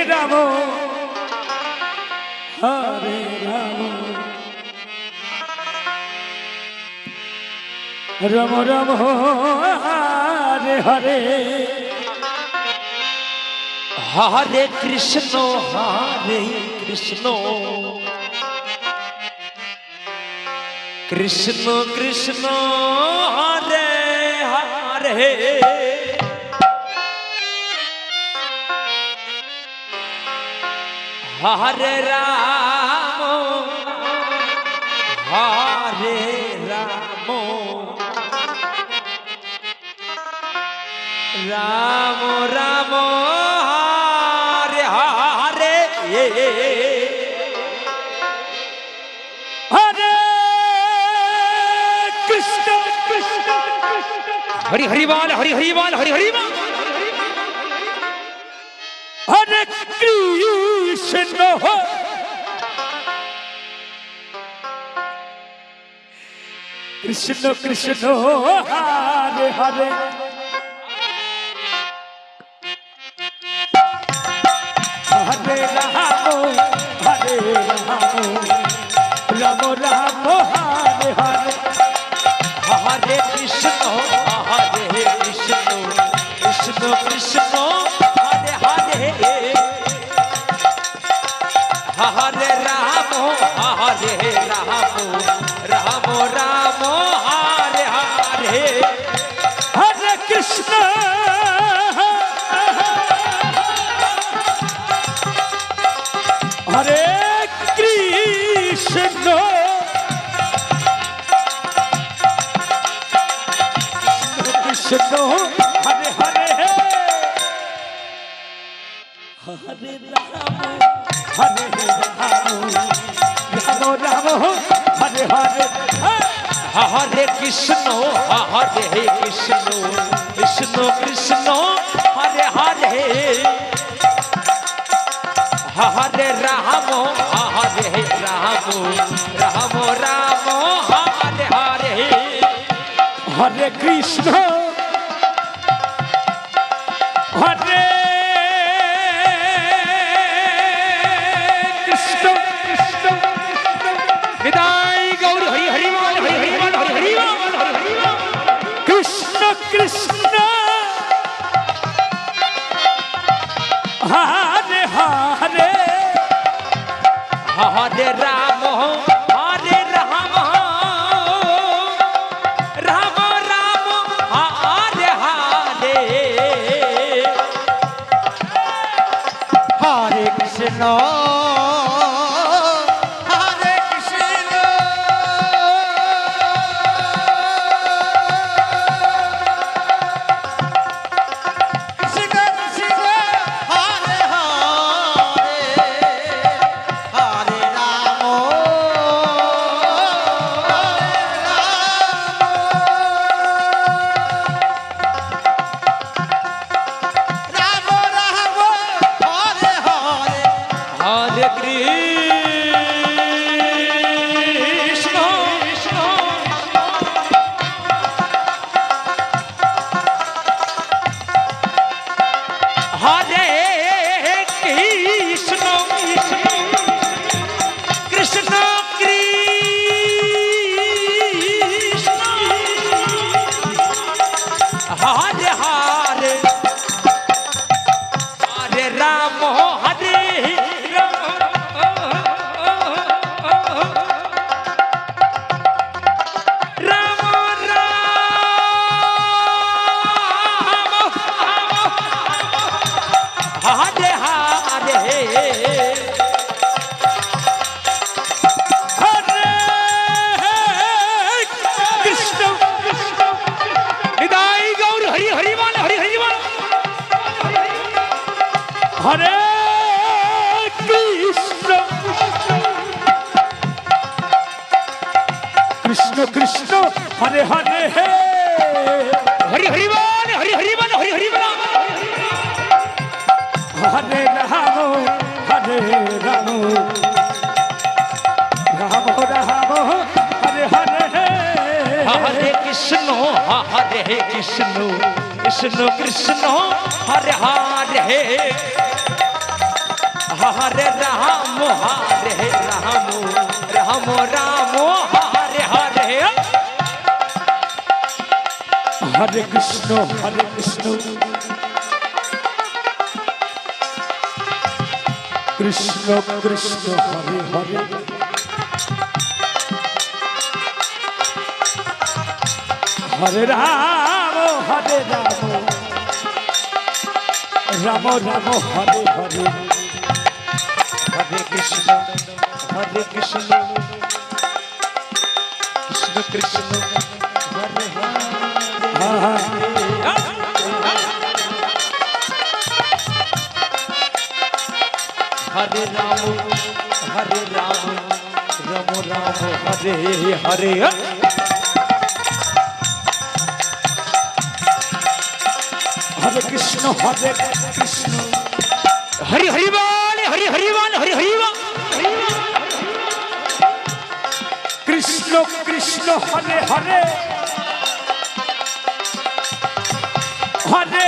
রাম হরে রাম রাম রাম হরে হরে হরে কৃষ্ণ কৃষ্ণ কৃষ্ণ কৃষ্ণ হরে হরে হরে রাম হরে রাম রাম রাম হরে হরে হরে কৃষ্ণ কৃষ্ণ হরি হরি বল হরি হরি বল হরি হরি বল হরে কৃষ্ণ কৃষ্ণ কৃষ্ণ হরে হরে হরে রাম হরে রাম রাম রাম হরে হরে হরে কৃষ্ণ কৃষ্ণ কৃষ্ণ হরে হরে হরে রাম রাম রাম হরে হরে হরে কৃষ্ণ হরে কৃষ্ণ কৃষ্ণ হরে হরে হরে রাম হরে রাম রাম রাম হরে হরে হরে কৃষ্ণ কৃষ্ণ কৃষ্ণ কৃষ্ণ হরে হরে হরে রাম রাম রাম হরে হরে হরে কৃষ্ণ হরে কৃষ্ণ কৃষ্ণ বিদায় গৌর হরি হরি বল হরি হরি বল হরি হরি বল হরি হরি বল কৃষ্ণ কৃষ্ণ হরে হরে হরে রাম হরে রাম রাম রাম হরে হরে হরে কৃষ্ণ হরে কৃষ্ণ কৃষ্ণ কৃষ্ণ হরে হরে হরে রাম রাম রাম হরে হরে হরে কৃষ্ণ হরে কৃষ্ণ কৃষ্ণ কৃষ্ণ হরে হরে হরে রাম হরে রাম হরে হরে হরে কৃষ্ণ বিদায় গৌর হরি হরি বল হরি হরি বল হরে কৃষ্ণ কৃষ্ণ কৃষ্ণ হরে হরে হরি হরি বল হরি হরি বল হরি হরি বল হরে রাম হরে রাম রাম রাম হরে হরে হরে কৃষ্ণ কৃষ্ণ কৃষ্ণ কৃষ্ণ হরে হরে हरे राम हरे राम राम राम हरे हरे हरे कृष्ण कृष्ण कृष्ण हरे हरे हरे राम राम राम हरे हरे हरे कृष्ण कृष्ण कृष्ण हरे हरे हरे राम राम राम हरे हरे हरे कृष्ण हरि हरिवाल हरि हरिवाल हरि हरिवाल कृष्ण कृष्ण हरे हरे हरे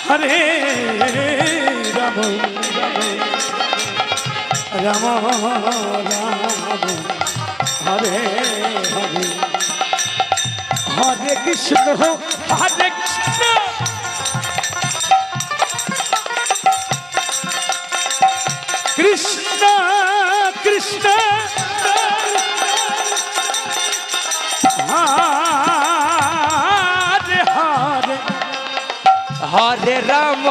हरे राम राम हरे हरे हरे कृष्ण कृष्ण कृष्ण हरे हरे हरे राम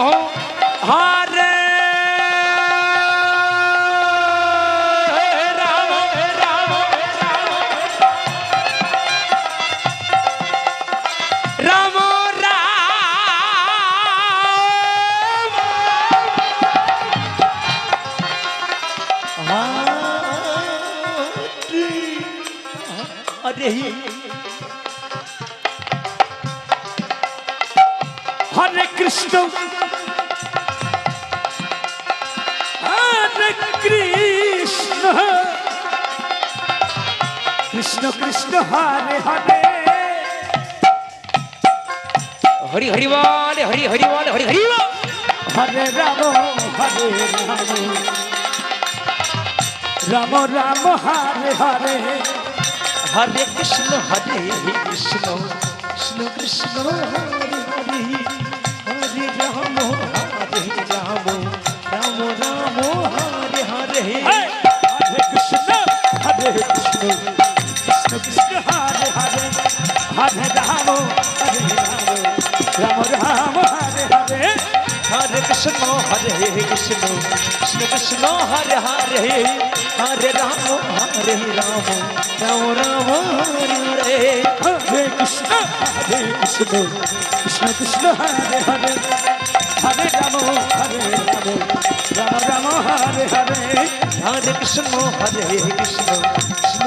हरे राम राम राम अरे हरे कृष्ण कृष्ण कृष्ण हरे हरे हरि हरिवाल हरि हरिवाल हरि हरिवाल हरे राम राम राम हरे हरे हरे कृष्ण कृष्ण कृष्ण हरे हरे हरे राम राम राम हरे हरे हरे कृष्ण कृष्ण कृष्ण हरे हरे हरे राम राम हरे हरे हरे कृष्ण कृष्ण कृष्ण हरे हरे हरे राम राम राम हरे हरे हरे कृष्ण कृष्ण कृष्ण हरे हरे हरे राम राम हरे हरे हरे कृष्ण कृष्ण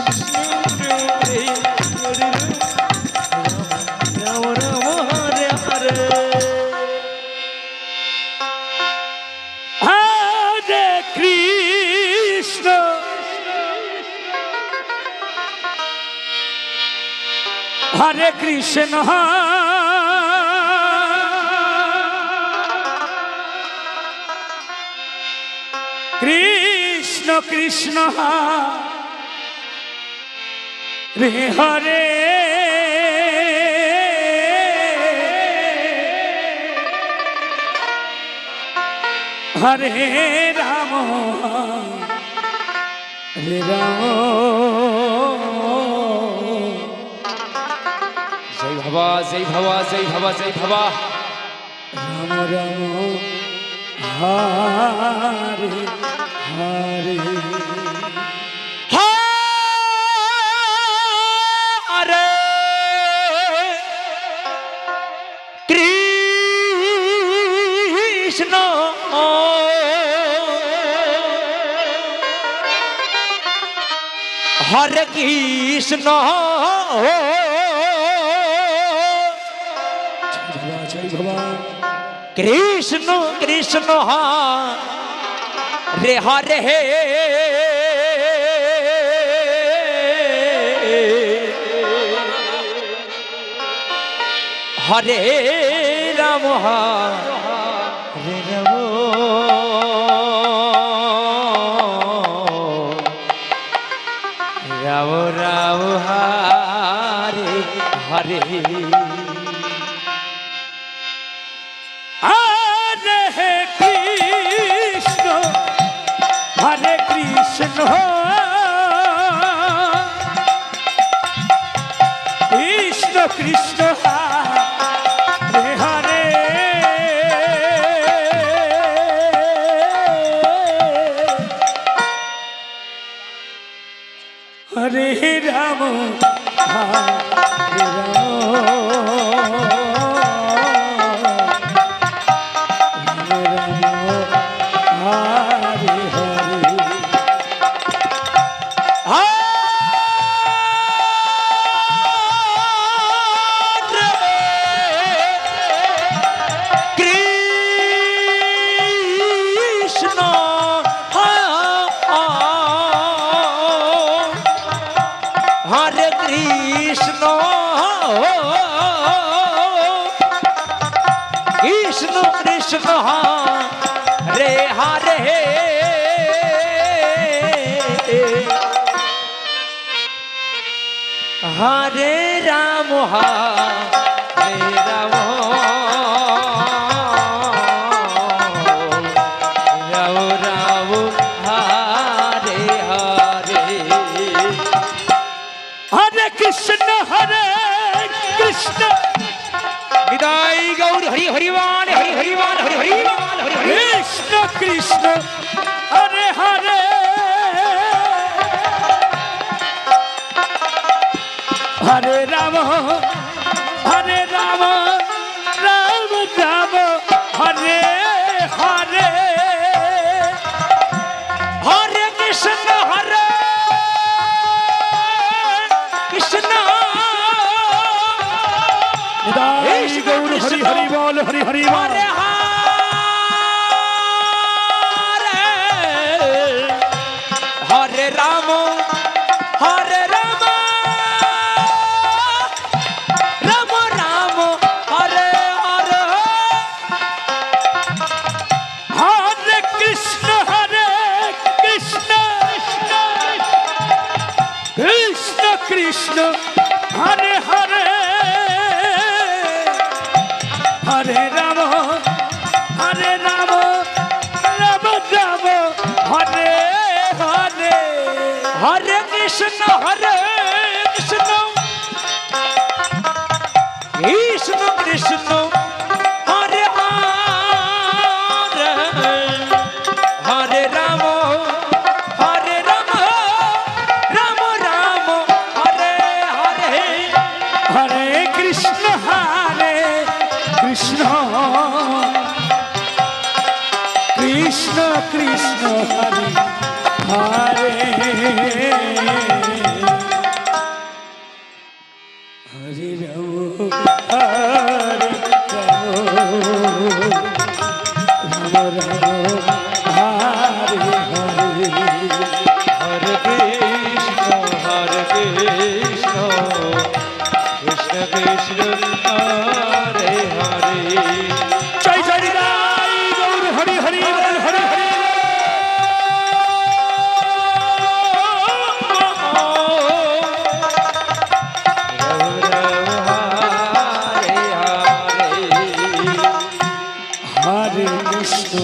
कृष्ण हरे हरे राम राम हरे हरे हरे कृष्ण हरे कृष्ण कृष्ण कृष्ण हरे हरे हरे राम हरे राम जय भवा जय भवा जय भवा जय भवा राम राम हरे हरे हरे कृष्ण हरे कृष्ण जय भवा कृष्ण कृष्ण हरे हरे হরে রাম হরে রাম রাম রাম হরে হরে হরে কৃষ্ণ হরে কৃষ্ণ কৃষ্ণ কৃষ্ণ হরে হরে হরে রাম হরে কৃষ্ণ হরে কৃষ্ণ কৃষ্ণ কৃষ্ণ হরে হরে হরে রাম হরে রাম রাম রাম হরে হরে হরে কৃষ্ণ হরে কৃষ্ণ নিতাই গৌর হরি হরিবান হরি হরিবান হরি হরিবান হরি হরি কৃষ্ণ কৃষ্ণ হরে হরে হরে রাম হরে রাম রাম রাম হরে হরে হরে কৃষ্ণ হরে কৃষ্ণ নিতাই গৌর হরি হরি বল হরি হরি বল হরে হরে হরে রাম হরে রাম রাম রাম হরে হরে হরে কৃষ্ণ কৃষ্ণ কৃষ্ণ কৃষ্ণ হরে হরে হরে রাম রাম রাম হরে হরে হরে কৃষ্ণ কৃষ্ণ কৃষ্ণ কৃষ্ণ হরে হরে হরে রাম রাম রাম হরে হরে হরে কৃষ্ণ কৃষ্ণ কৃষ্ণ কৃষ্ণ হরে হরে হরে রাম হরে রাম রাম হরে হরে হরে কৃষ্ণ কৃষ্ণ কৃষ্ণ হরে হরে জয় জয় নিতাই গৌর হরি হরি বল হরি হরি হরে কৃষ্ণ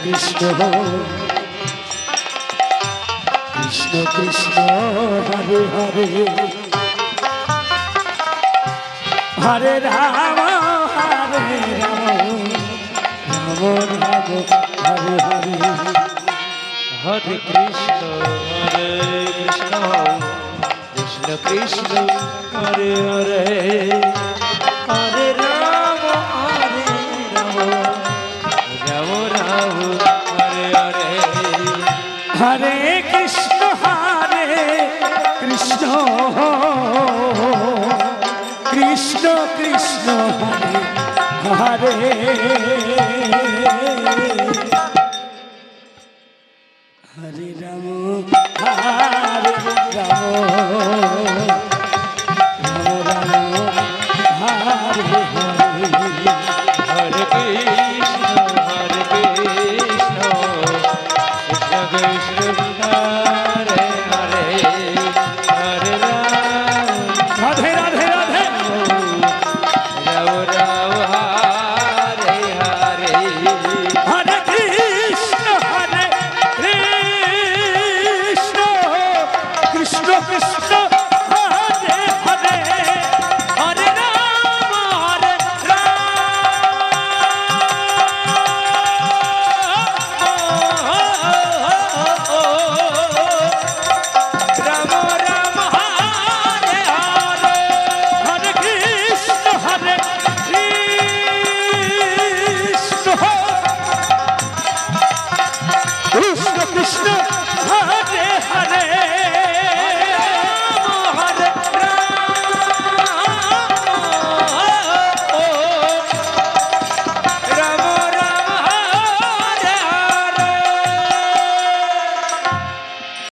কৃষ্ণ কৃষ্ণ কৃষ্ণ হরে হরে হরে রাম রাম রাম হরে হরে হরে কৃষ্ণ কৃষ্ণ কৃষ্ণ হরে হরে হরে রাম রাম রাম হরে হরে হরে কৃষ্ণ কৃষ্ণ কৃষ্ণ কৃষ্ণ হরে হরে